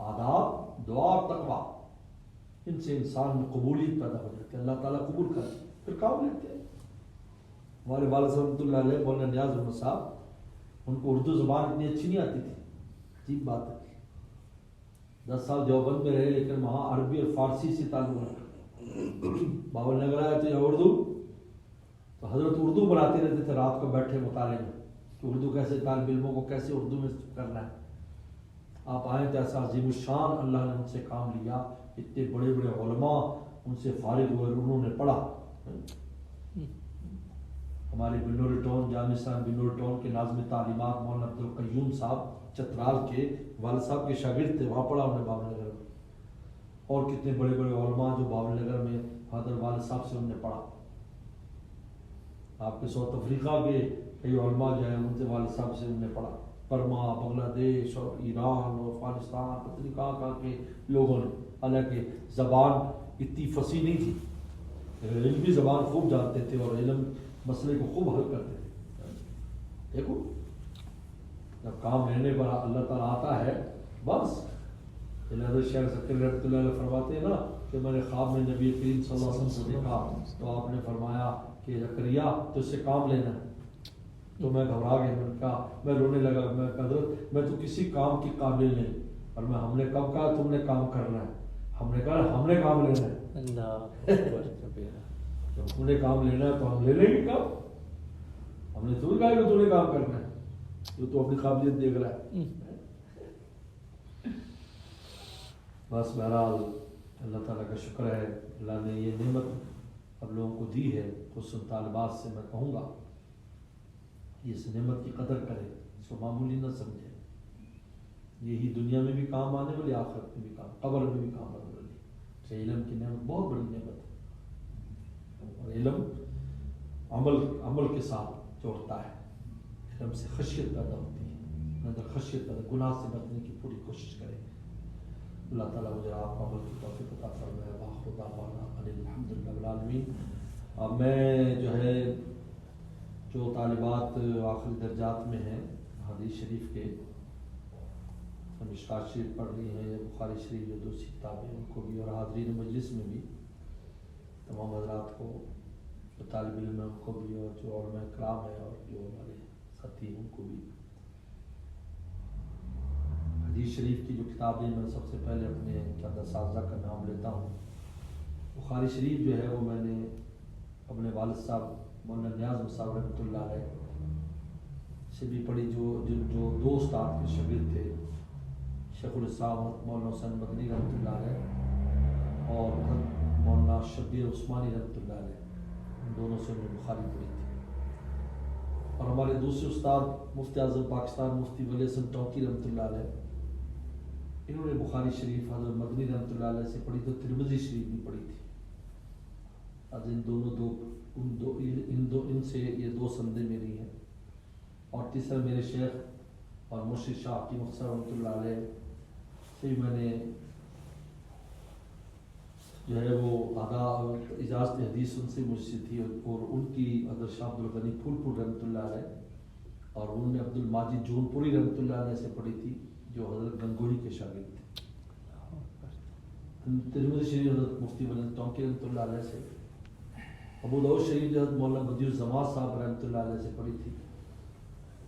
آداب، دعا اور تقوی، ان سے انسان میں قبولیت پیدا ہو جاتی ہے، اللہ تعالیٰ قبول کرتے ہیں، پھر کام لیتے ہیں. ہمارے والد صاحب رحمۃ اللہ علیہ مولانا نیاز احمد صاحب، ان کو اردو زبان اتنی اچھی نہیں آتی تھی. عجیب بات ہے، 10 سال دیوبند میں رہے لیکن وہاں عربی اور فارسی سے تعلق رکھا. باول نگر آیا تو یہاں اردو، تو حضرت اردو بناتے رہتے تھے رات کو بیٹھے مطالعے میں کہ اردو کیسے، طالب علموں کو کیسے اردو میں کرنا ہے. آپ آئیں تو ایسا عظیم الشان اللہ نے ان سے کام لیا، اتنے بڑے بڑے علماء ان سے فارغ ہوئے، انہوں نے پڑھا. ہمارے بنور ٹاؤن، جامع صاحب بنور ٹاؤن کے ناظم تعلیمات مولانا عبدالقیوم صاحب چترال کے والد صاحب کے شاگرد تھے، وہاں پڑھا انہوں نے باول نگر میں. اور کتنے بڑے بڑے علماء جو باول نگر میں حضرت والد صاحب سے انہوں نے پڑھا. آپ کے ساؤتھ افریقہ کے کئی علماء جو ہیں ان سے والد صاحب سے انہوں نے پڑھا. برما، بنگلہ دیش اور ایران اور افغانستان، پتہ نہیں کہاں کہاں کے لوگوں نے، حالانکہ زبان اتنی فصیح نہیں تھی، علمی زبان خوب جانتے تھے اور علم مسئلے کو خوب حل کرتے تھے. دیکھو جب کام لینے پر اللہ تعالیٰ آتا ہے بس. حضرت شیخ ذکر رحمۃ اللہ علیہ فرماتے ہیں نا کہ میں نے خواب میں نبی کریم صلی اللہ علیہ وسلم کو دیکھا تو آپ نے فرمایا کہ زکریا تو اس سے کام لینا ہے. تو میں گھبرا گیا, میں نے کہا, میں رونے لگا, میں حضرت میں تو کسی کام کی قابل نہیں, اور میں ہم نے کب کہا تم نے کام کرنا ہے, ہم نے کہا ہم نے کام لینا ہے. جب تم نے کام لینا ہے تو ہم لے لیں گے کام, ہم نے ضرور کہا کہ تم نے کام کرنا ہے, جو تو اپنی قابلیت دیکھ رہا ہے. بس بہرحال اللہ تعالیٰ کا شکر ہے, اللہ نے یہ نعمت اب لوگوں کو دی ہے. خصوصاً طالبات سے میں کہوں گا یہ اس نعمت کی قدر کرے, اس کو معمولی نہ سمجھے. یہی دنیا میں بھی کام آنے والی, آخرت میں بھی کام, قبر میں بھی کام آنے والی. علم کی نعمت بہت بڑی نعمت ہے, اور علم عمل کے ساتھ جوڑتا ہے. علم سے خشیت پیدا ہوتی ہے, اندر خشیت پیدا, گناہ سے بچنے کی پوری کوشش کرے. اللہ تعالیٰ مجھے آپ کو عمل کی توفیق عطا فرمائے. وآخر دعوانا الحمد للہ رب العالمین. اب میں جو ہے جو طالبات آخری درجات میں ہیں حدیث شریف کے, مشکات شریف پڑھ رہی ہیں یا بخاری شریف جو دوسری کتابیں, ان کو بھی, اور حاضرین مجلس میں بھی تمام حضرات کو, جو طالب علم ہیں ان کو بھی, اور جو علماء کرام ہیں اور جو ہمارے ساتھی ہیں ان کو بھی. حدیث شریف کی جو کتابیں, میں سب سے پہلے اپنے چند اساتذہ کا نام لیتا ہوں. بخاری شریف جو ہے وہ میں نے اپنے والد صاحب مولانا نیاز صاحب رحمۃ اللہ علیہ سے بھی پڑھی, جو دو استاد کے شاگرد تھے, شیخ الاسلام مولانا حسین مدنی رحمۃ اللہ علیہ اور مولانا شبیر عثمانی رحمۃ اللہ علیہ, ان دونوں سے میں بخاری پڑھی تھی. اور ہمارے دوسرے استاد مفتی اعظم پاکستان مفتی ولی حسن ٹوکی رحمۃ اللہ علیہ, انہوں نے بخاری شریف حضرت مدنی رحمۃ اللہ علیہ سے پڑھی, تو ترمذی شریف بھی پڑھی تھی. آج ان سے یہ دو سندیں میری ہیں. اور تیسرا میرے شیخ اور مرشد شاہ کی مختصر رحمۃ اللہ علیہ سے میں نے جو ہے وہ اجازت حدیث ان سے مجھ سے تھی, اور ان کی حضرت شاہ عبدالغنی پھول پور رحمۃ اللہ علیہ, اور انہوں نے عبد الماجد جون پوری رحمۃ اللہ علیہ سے پڑھی تھی, جو حضرت گنگوہی کے شاگرد تھے. ترمذی شریف حضرت مفتی ولی ٹونکی رحمۃ اللہ علیہ سے, ابو داؤد شریف حضرت مولانا بدیع الزمان صاحب رحمۃ اللہ علیہ سے پڑھی تھی,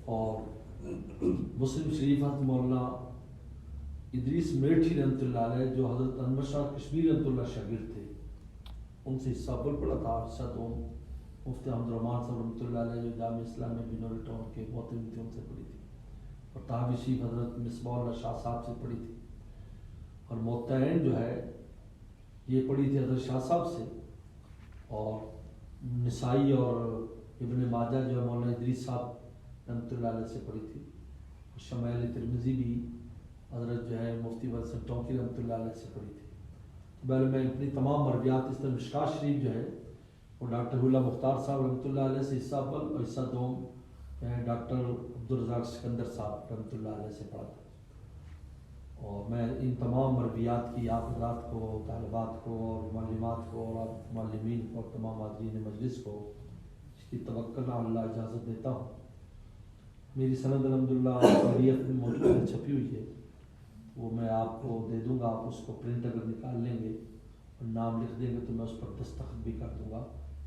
اور مسلم شریف حضرت مولانا ادریس میٹھی رحمۃ اللہ علیہ جو حضرت انور شاہ کشمیری رحمۃ اللہ شاگرد تھے, ان سے حصہ بل پڑا تھا. حصہ تو مفتی احمد الرحمان صاحب رحمۃ اللہ علیہ جو جامع اسلامیہ بنور ٹاؤن کے محترم تھے, ان سے پڑھی تھی. اور تحابی شریف حضرت مصباح اللہ شاہ صاحب سے پڑھی تھی. اور موتعین جو ہے یہ پڑھی تھی حضرت شاہ صاحب سے, اور نسائی اور ابن ماجہ جو ہے مولانا ادریس صاحب رحمۃ اللہ علیہ سے پڑھی تھی. اور شمائل ترمذی بھی حضرت جو ہے مفتی ولی ٹونکی رحمۃ اللہ علیہ سے پڑھی تھی. تو پہلے میں اپنی تمام مرویات, اس طرح مشکات شریف جو ہے وہ ڈاکٹر اللہ مختار صاحب رحمۃ اللہ علیہ سے حصہ اول اور حصہ دوم ڈاکٹر عبدالرزاق سکندر صاحب رحمۃ اللہ علیہ سے پڑھا تھا. اور میں ان تمام مرویات کی آپ حضرات کو, طالبات کو, اور معلمات کو, اور آپ معلمین کو, اور تمام حاضرین مجلس کو اس کی توکل اللہ اجازت دیتا ہوں. میری سند الحمدللہ شریعت میں موجود ہے, چھپی ہوئی ہے, وہ میں آپ کو دے دوں گا. آپ اس کو پرنٹ اگر نکال لیں گے اور نام لکھ دیں گے تو میں اس پر دستخط بھی کر دوں گا,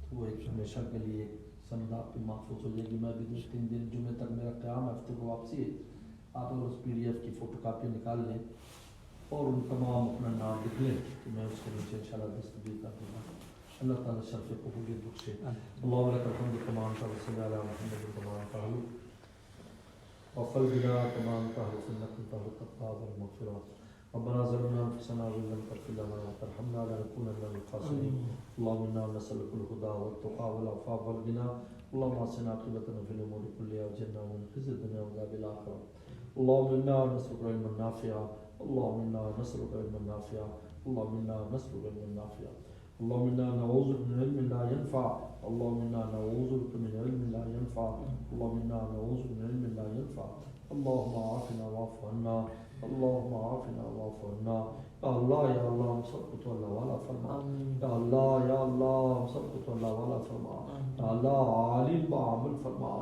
تو وہ ایک ہمیشہ کے لیے سند آپ کی محفوظ ہو جائے گی. میں بھی 2-3 دن جمعے تک میرا قیام ہے, ہفتے کو واپسی ہے. آپ اگر اس PDF کی فوٹو کاپی نکال لیں اور ان تمام اپنا نام لکھ لیں تو میں اس کے نیچے انشاءاللہ دستخط کر دوں گا. اللہ تعالیٰ شرف قبولیت بخشے. اللہم لک الحمد کما انت وصلی علی محمد کما انت وصل بنا کما انت حسنک انت التقوی والمغفرہ. ربنا ظلمنا انفسنا وان لم تغفر لنا وترحمنا لنكونن من الخاسرين. اللهم انا نسألك الهدى والتقى والعفاف والغنى. اللهم احسن عاقبتنا في الامور كلها واجرنا من خزي الدنيا وعذاب الاخره. اللهم انا نسألك علما نافعا. اللهم انا نسألك علما نافعا. اللهم انا نسألك علما نافعا. اللهم انا نعوذ بك من علم لا ينفع. اللهم انا نعوذ بك من علم لا ينفع. اللهم انا نعوذ بك من علم لا ينفع. اللهم عافنا واعف عنا اللهم عافنا واعف عنا یا اللہ ہم سب کو تو اللہ والا فرما یا اللہ ہم سب کو تو اللہ والا فرما یا اللہ عالم بعمل فرما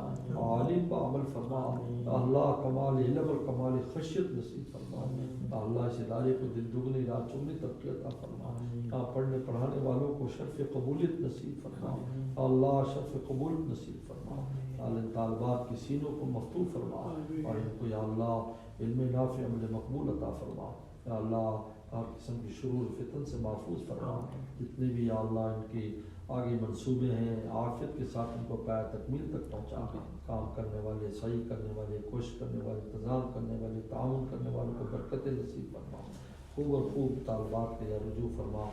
عالم بعمل فرما یا اللہ کمال علم اور کمال خشیت نصیب فرما یا اللہ اس ادارے کو دل دگنی رات چگنی ترقی عطا فرما یا پڑھنے پڑھانے والوں کو شرف قبولیت نصیب فرما یا اللہ شرف قبولیت نصیب فرما عالم طالبات کی سینوں کو مفتوح فرما اور ان کو یا اللہ علم نافع عمل مقبول عطا فرما یا اللہ ہر قسم کی شرور فتن سے محفوظ فرما جتنے بھی یا اللہ ان کی آگے منصوبے ہیں عافیت کے ساتھ ان کو پایا تکمیل تک پہنچا کام کرنے والے صحیح کرنے والے کوشش کرنے والے انتظام کرنے والے تعاون کرنے والوں کو برکت نصیب فرما خوب اور خوب طالبات کے یا رجوع فرما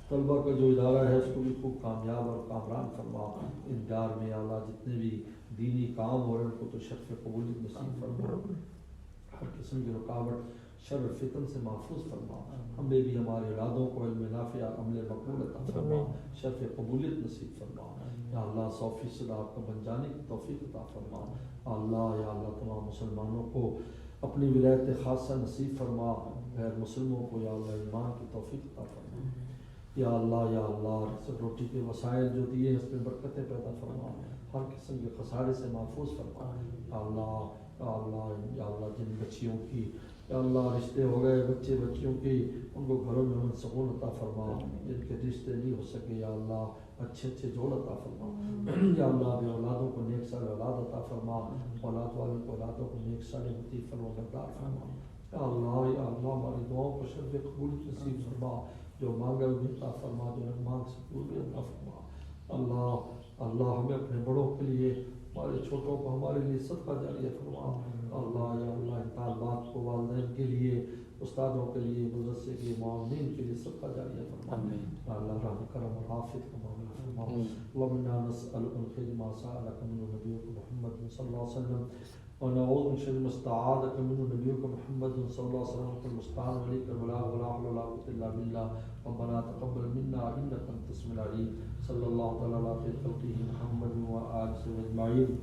طلبہ کا جو ادارہ ہے اس کو بھی خوب کامیاب اور کامران فرما ان ادار میں یا اللہ جتنے بھی دینی کام ہو رہے ہیں ان کو تو شرف قبولیت نصیب فرما ہر قسم کی رکاوٹ شر فتن سے محفوظ فرما ہمیں بھی ہمارے ارادوں کو علم نافع عمل مقبول عطا فرما شرف قبولیت نصیب فرما یا اللہ 100% آپ کا بن جانے کی توفیق عطا فرما یا اللہ تمام مسلمانوں کو اپنی ولایت خاصہ نصیب فرما غیر مسلموں کو یا اللہ ایمان کی توفیق عطا فرما یا اللہ رزق روٹی کے وسائل جو دیے اس میں برکتیں پیدا فرما ہر قسم کے خسارے سے محفوظ فرما یا اللہ جن بچیوں کی یا اللہ رشتے ہو گئے بچے بچیوں کی ان کو گھروں میں امن سکون عطا فرما جن کے رشتے نہیں ہو سکے یا اللہ اچھے جوڑ عطا فرما یا اللہ بے اولادوں کو نیک سال اولاد عطا فرما اولاد والوں کو اولادوں کو نیک سال ہوتی فرما بردار فرما یا اللہ ہماری دعاؤں کو شرف قبول نصیب فرما جو مانگا وہ عطا فرما جو نہ مانگ سکے وہ بھی عطا فرما اللہ ہمیں اپنے بڑوں کے لیے ہمارے چھوٹوں کو ہمارے لیے صدقہ جاریہ فرما یا اللہ ان طالبات کو والدین کے لیے استادوں کے لیے مدرسے کے معاونین کے لیے صدقہ جاریہ فرما اللہ رحم کرم اور عافیت کا معاملہ فرما اللهم انا نسألك من خير ما سألك منه نبيك محمد صلى الله عليه وسلم ونعوذ من شر ما استعاذك منه نبيك محمد صلى الله عليه وسلم المستعان عليك البلاغ ولا حول ولا قوة إلا بالله ربنا تقبل منا إنك أنت السميع العليم صلى الله تعالى على خير خلقه محمد وآله وصحبه أجمعين.